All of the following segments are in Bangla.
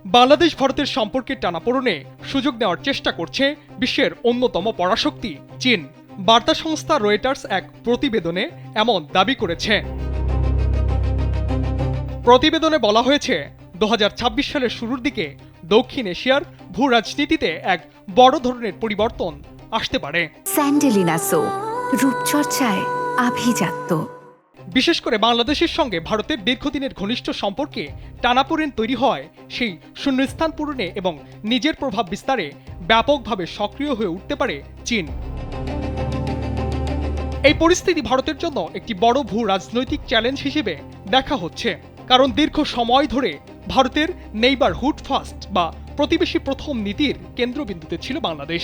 বাংলাদেশ ভারতের সম্পর্কের টানাপোড়েনে সুযোগ নেওয়ার চেষ্টা করছে বিশ্বের অন্যতম পরাশক্তি চীন। বার্তা সংস্থা রয়টার্স এক প্রতিবেদনে এমন দাবি করেছে। প্রতিবেদনে বলা হয়েছে 2026 সালের শুরুর দিকে দক্ষিণ এশিয়ার ভূ রাজনীতিতে এক বড় ধরনের পরিবর্তন আসতে পারে। স্যান্ডেলিনা সো, রূপচর্চায় আভিজাত্য। বিশেষ করে বাংলাদেশের সঙ্গে ভারতের দীর্ঘদিনের ঘনিষ্ঠ সম্পর্কে টানাপোড়েন তৈরি হয় সেই শূন্যস্থান পূরণে এবং নিজের প্রভাব বিস্তারে ব্যাপকভাবে সক্রিয় হয়ে উঠতে পারে চীন। এই পরিস্থিতি ভারতের জন্য একটি বড় ভূ রাজনৈতিক চ্যালেঞ্জ হিসেবে দেখা হচ্ছে, কারণ দীর্ঘ সময় ধরে ভারতের নেইবারহুড ফার্স্ট বা প্রতিবেশী প্রথম নীতির কেন্দ্রবিন্দুতে ছিল বাংলাদেশ।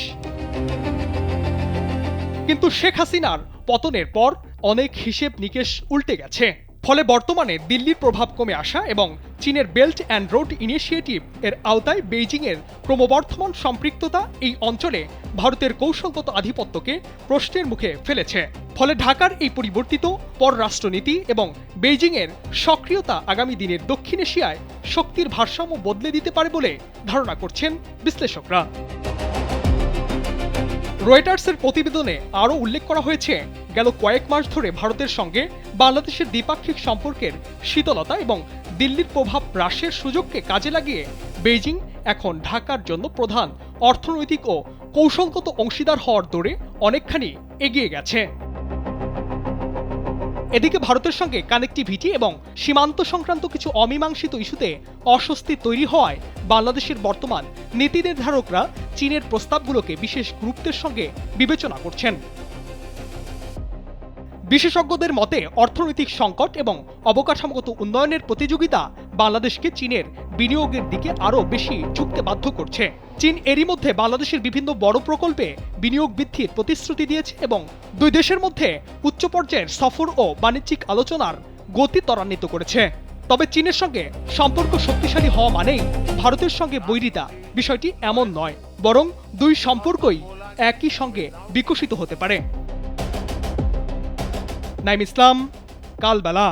কিন্তু শেখ হাসিনার পতনের পর অনেক হিসেব নিকেশ উল্টে গেছে। ফলে বর্তমানে দিল্লির প্রভাব কমে আসা এবং চীনের বেল্ট অ্যান্ড রোড ইনিশিয়েটিভ এর আওতায় বেইজিংয়ের ক্রমবর্ধমান সম্পৃক্ততা এই অঞ্চলে ভারতের কৌশলগত আধিপত্যকে প্রশ্নের মুখে ফেলেছে। ফলে ঢাকার এই পরিবর্তিত পররাষ্ট্রনীতি এবং বেইজিংয়ের সক্রিয়তা আগামী দিনের দক্ষিণ এশিয়ায় শক্তির ভারসাম্য বদলে দিতে পারে বলে ধারণা করছেন বিশ্লেষকরা। রয়টার্সের প্রতিবেদনে আরও উল্লেখ করা হয়েছে, গেল কয়েক মাস ধরে ভারতের সঙ্গে বাংলাদেশের দ্বিপাক্ষিক সম্পর্কের শীতলতা এবং দিল্লির প্রভাব হ্রাসের সুযোগকে কাজে লাগিয়ে বেইজিং এখন ঢাকার জন্য প্রধান অর্থনৈতিক ও কৌশলগত অংশীদার হওয়ার দৌড়ে অনেকখানি এগিয়ে গেছে। এদিকে ভারতের সঙ্গে কানেক্টিভিটি এবং সীমান্ত সংক্রান্ত কিছু অমীমাংসিত ইস্যুতে অস্বস্তি তৈরি হওয়ায় বাংলাদেশের বর্তমান নীতি নির্ধারকরা চীনের প্রস্তাবগুলোকে বিশেষ গুরুত্বের সঙ্গে বিবেচনা করছেন। বিশেষজ্ঞদের মতে অর্থনৈতিক সংকট এবং অবকাঠামোগত উন্নয়নের প্রতিযোগিতা বাংলাদেশকে চীনের বিনিয়োগের দিকে আরও বেশি ঝুঁকতে বাধ্য করছে। চীন এরই মধ্যে বাংলাদেশের বিভিন্ন বড় প্রকল্পে বিনিয়োগ বৃদ্ধির প্রতিশ্রুতি দিয়েছে এবং দুই দেশের মধ্যে উচ্চ পর্যায়ের সফর ও বাণিজ্যিক আলোচনার গতি ত্বরান্বিত করেছে। তবে চীনের সঙ্গে সম্পর্ক শক্তিশালী হওয়া মানেই ভারতের সঙ্গে বৈরিতা, বিষয়টি এমন নয়, বরং দুই সম্পর্কই একই সঙ্গে বিকশিত হতে পারে। নাইম ইসলাম, কালবেলা।